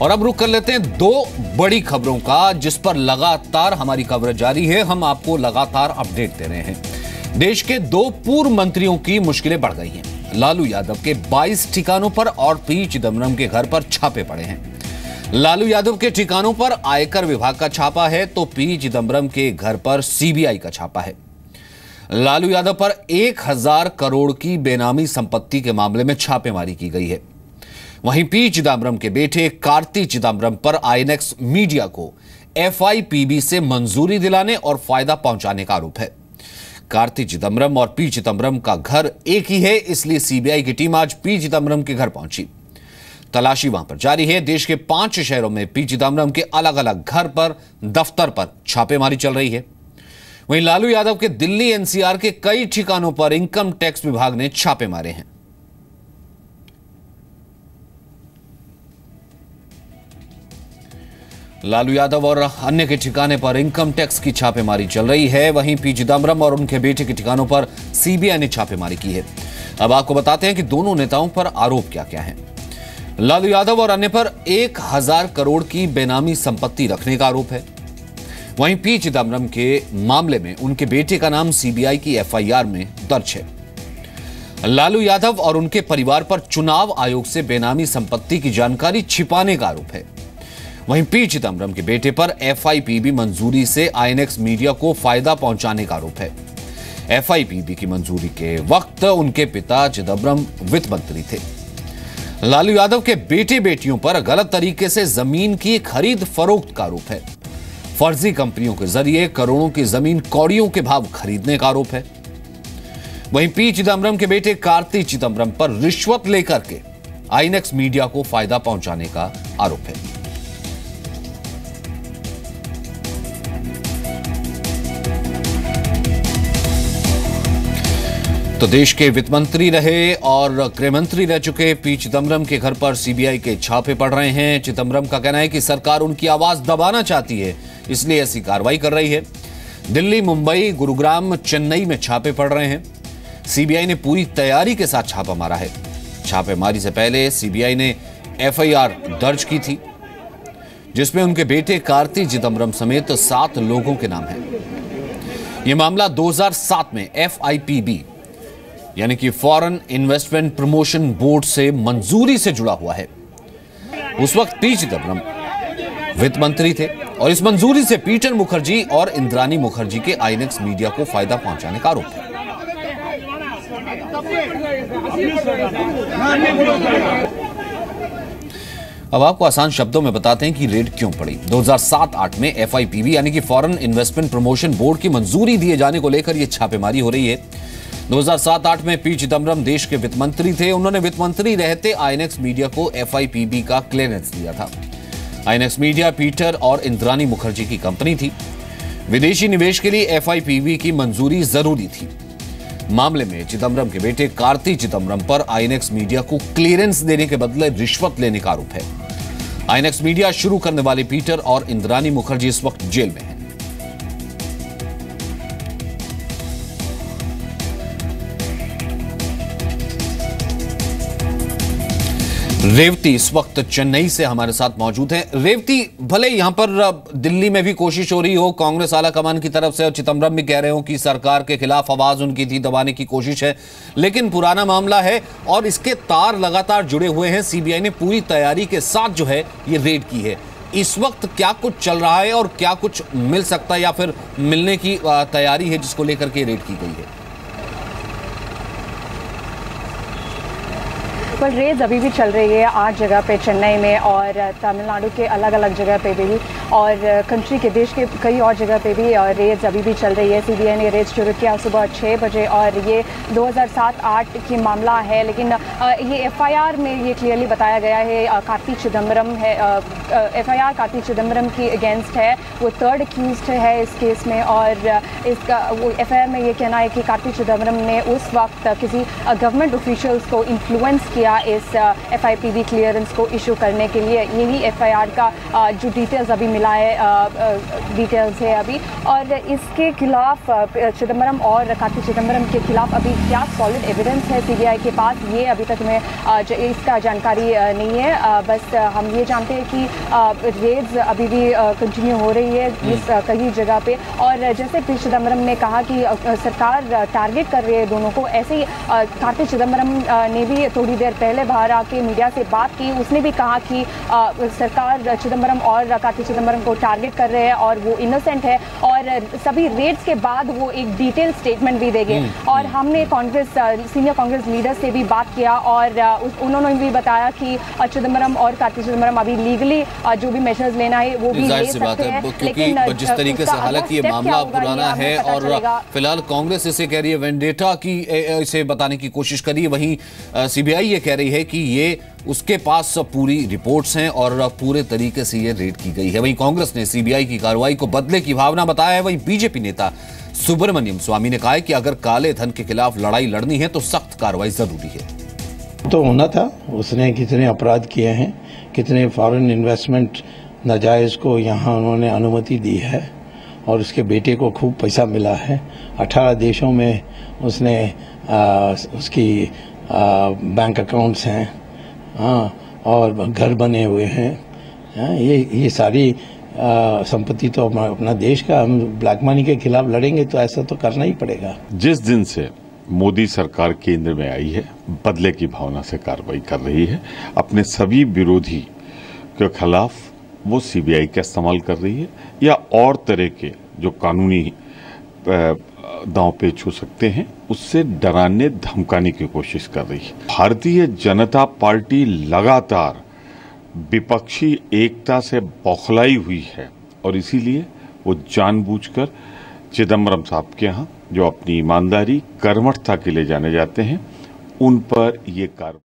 और अब रुक कर लेते हैं दो बड़ी खबरों का, जिस पर लगातार हमारी कवरेज जारी है। हम आपको लगातार अपडेट दे रहे हैं। देश के दो पूर्व मंत्रियों की मुश्किलें बढ़ गई हैं। लालू यादव के 22 ठिकानों पर और पी चिदम्बरम के घर पर छापे पड़े हैं। लालू यादव के ठिकानों पर आयकर विभाग का छापा है, तो पी चिदम्बरम के घर पर सीबीआई का छापा है। लालू यादव पर 1000 करोड़ की बेनामी संपत्ति के मामले में छापेमारी की गई है। वहीं पी चिदम्बरम के बेटे कार्ति चिदम्बरम पर आईएनएक्स मीडिया को एफआईपीबी से मंजूरी दिलाने और फायदा पहुंचाने का आरोप है। कार्ति चिदम्बरम और पी चिदम्बरम का घर एक ही है, इसलिए सीबीआई की टीम आज पी चिदम्बरम के घर पहुंची। तलाशी वहां पर जारी है। देश के 5 शहरों में पी चिदम्बरम के अलग अलग घर पर, दफ्तर पर छापेमारी चल रही है। वहीं लालू यादव के दिल्ली एनसीआर के कई ठिकानों पर इनकम टैक्स विभाग ने छापे मारे हैं। लालू यादव और अन्य के ठिकाने पर इनकम टैक्स की छापेमारी चल रही है। वहीं पी चिदम्बरम और उनके बेटे के ठिकानों पर सीबीआई ने छापेमारी की है। अब आपको बताते हैं कि दोनों नेताओं पर आरोप क्या क्या है। लालू यादव और अन्य पर 1000 करोड़ की बेनामी संपत्ति रखने का आरोप है। वहीं पी चिदम्बरम के मामले में उनके बेटे का नाम सीबीआई की एफआईआर में दर्ज है। लालू यादव और उनके परिवार पर चुनाव आयोग से बेनामी संपत्ति की जानकारी छिपाने का आरोप है। वहीं पी चिदम्बरम के बेटे पर एफआईपीबी मंजूरी से आईएनएक्स मीडिया को फायदा पहुंचाने का आरोप है। एफआईपीबी की मंजूरी के वक्त उनके पिता चिदम्बरम वित्त मंत्री थे। लालू यादव के बेटे बेटियों पर गलत तरीके से जमीन की खरीद फरोख्त का आरोप है। फर्जी कंपनियों के जरिए करोड़ों की जमीन कौड़ियों के भाव खरीदने का आरोप है। वहीं पी चिदम्बरम के बेटे कार्ति चिदम्बरम पर रिश्वत लेकर के आईएनएक्स मीडिया को फायदा पहुंचाने का आरोप है। तो देश के वित्त मंत्री रहे और गृह मंत्री रह चुके पी चिदम्बरम के घर पर सीबीआई के छापे पड़ रहे हैं। चिदम्बरम का कहना है कि सरकार उनकी आवाज दबाना चाहती है, इसलिए ऐसी कार्रवाई कर रही है। दिल्ली, मुंबई, गुरुग्राम, चेन्नई में छापे पड़ रहे हैं। सीबीआई ने पूरी तैयारी के साथ छापा मारा है। छापेमारी से पहले सीबीआई ने एफआईआर दर्ज की थी, जिसमें उनके बेटे कार्ति चिदम्बरम समेत 7 लोगों के नाम हैं। यह मामला 2007 में एफआईपीबी यानी कि फॉरेन इन्वेस्टमेंट प्रमोशन बोर्ड से मंजूरी से जुड़ा हुआ है। उस वक्त पी चिदम्बरम वित्त मंत्री थे और इस मंजूरी से पीटर मुखर्जी और इंद्रानी मुखर्जी के आईएनएक्स मीडिया को फायदा पहुंचाने का आरोप है। अब आपको आसान शब्दों में बताते हैं कि रेड क्यों पड़ी। 2007-8 में एफआईपीबी यानी कि फॉरेन इन्वेस्टमेंट प्रमोशन बोर्ड की मंजूरी दिए जाने को लेकर यह छापेमारी हो रही है। 2007-8 में पी चिदम्बरम देश के वित्त मंत्री थे। उन्होंने वित्त मंत्री रहते आईएनएक्स मीडिया को एफआईपीबी का क्लियरेंस दिया था। आईएनएक्स मीडिया पीटर और इंद्रानी मुखर्जी की कंपनी थी। विदेशी निवेश के लिए एफआईपीबी की मंजूरी जरूरी थी। मामले में चिदम्बरम के बेटे कार्ति चिदम्बरम पर आईएनएक्स मीडिया को क्लियरेंस देने के बदले रिश्वत लेने का आरोप है। आईएनएक्स मीडिया शुरू करने वाले पीटर और इंद्रानी मुखर्जी इस वक्त जेल में हैं। रेवती इस वक्त चेन्नई से हमारे साथ मौजूद है। रेवती, भले यहां पर दिल्ली में भी कोशिश हो रही हो कांग्रेस आला कमान की तरफ से और चिदम्बरम भी कह रहे हो कि सरकार के खिलाफ आवाज उनकी थी, दबाने की कोशिश है, लेकिन पुराना मामला है और इसके तार लगातार जुड़े हुए हैं। सीबीआई ने पूरी तैयारी के साथ जो है ये रेड की है। इस वक्त क्या कुछ चल रहा है और क्या कुछ मिल सकता है या फिर मिलने की तैयारी है जिसको लेकर के रेड की गई है? पर रेड्स अभी भी चल रही है 8 जगह पे चेन्नई में और तमिलनाडु के अलग अलग जगह पे भी और कंट्री के देश के कई और जगह पे भी रेड्स अभी भी चल रही है। सीबीआई ने रेड्स शुरू किया सुबह 6 बजे और ये 2007-8 की मामला है, लेकिन ये एफआईआर में ये क्लियरली बताया गया है कार्ति चिदम्बरम है। एफआईआर कार्ति चिदम्बरम की अगेंस्ट है, वो 3rd अक्यूज्ड है इस केस में और इसका वो एफआईआर में ये कहना है कि कार्ति चिदम्बरम ने उस वक्त किसी गवर्नमेंट ऑफिशियल्स को इन्फ्लुएंस किया इस एफआईपीबी क्लियरेंस को इशू करने के लिए। यही एफआईआर का जो डिटेल्स अभी मिला है डिटेल्स है अभी, और इसके खिलाफ चिदम्बरम और कार्ति चिदम्बरम के खिलाफ अभी क्या सॉलिड एविडेंस है सीबीआई के पास, ये अभी तक में इसका जानकारी नहीं है। बस हम ये जानते हैं कि रेड्स अभी भी कंटिन्यू हो रही है इस कई जगह पे, और जैसे पी चिदम्बरम ने कहा कि सरकार टारगेट कर रही है दोनों को, ऐसे ही कार्ति चिदम्बरम ने भी थोड़ी देर पहले बाहर आके मीडिया से बात की। उसने भी कहा कि सरकार चिदम्बरम और कार्ति चिदम्बरम को टारगेट कर रहे हैं और वो इनोसेंट है, और सभी रेड्स के बाद वो एक डिटेल स्टेटमेंट भी देंगे। और हमने सीनियर कांग्रेस लीडर से भी बात किया, और उन्होंने भी बताया कि चिदम्बरम और कार्ति चिदम्बरम अभी लीगली जो भी मेजर्स लेना है वो भी ले सकते हैं, क्योंकि जिस तरीके से हालांकि ये मामला पुराना है और फिलहाल कांग्रेस इसे कह रही है वेंडेटा की, इसे बताने की कोशिश करी, वहीं सीबीआई ये कह रही है कि ये उसके पास पूरी रिपोर्ट्स हैं और पूरे तरीके से ये रेड की गई है। वहीं कांग्रेस ने सीबीआई की कार्रवाई को बदले की भावना बताया है। वहीं बीजेपी नेता सुब्रमण्यम स्वामी ने कहा है कि अगर काले धन के खिलाफ लड़ाई लड़नी है तो सख्त कार्रवाई जरूरी है। तो होना था, उसने कितने अपराध किए हैं, कितने फॉरेन इन्वेस्टमेंट नाजायज को यहाँ उन्होंने अनुमति दी है, और उसके बेटे को खूब पैसा मिला है। 18 देशों में उसने उसकी बैंक अकाउंट्स हैं, हाँ, और घर बने हुए हैं। ये सारी संपत्ति तो अपना देश का, हम ब्लैक मनी के खिलाफ लड़ेंगे तो ऐसा तो करना ही पड़ेगा। जिस दिन से मोदी सरकार केंद्र में आई है, बदले की भावना से कार्रवाई कर रही है। अपने सभी विरोधी के खिलाफ वो सीबीआई का इस्तेमाल कर रही है या और तरह के जो कानूनी दांव पेच हो सकते हैं उससे डराने धमकाने की कोशिश कर रही है। भारतीय जनता पार्टी लगातार विपक्षी एकता से बौखलाई हुई है, और इसीलिए वो जानबूझकर चिदम्बरम साहब के यहाँ जो अपनी ईमानदारी कर्मठता के लिए जाने जाते हैं उन पर ये कार्रवाई